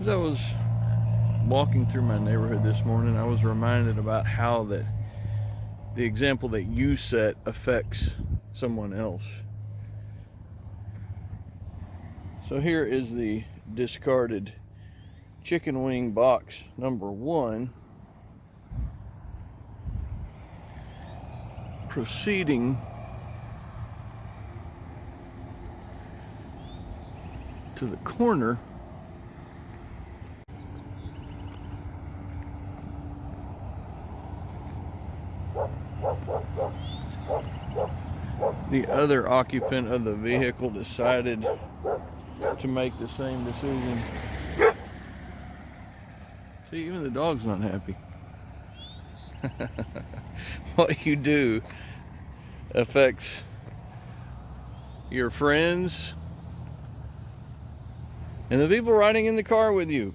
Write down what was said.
As I was walking through my neighborhood this morning, I was reminded about how that the example that you set affects someone else. So here is the discarded chicken wing box number 1, proceeding to the corner the other occupant of the vehicle decided to make the same decision. See, even the dog's not happy. What you do affects your friends and the people riding in the car with you.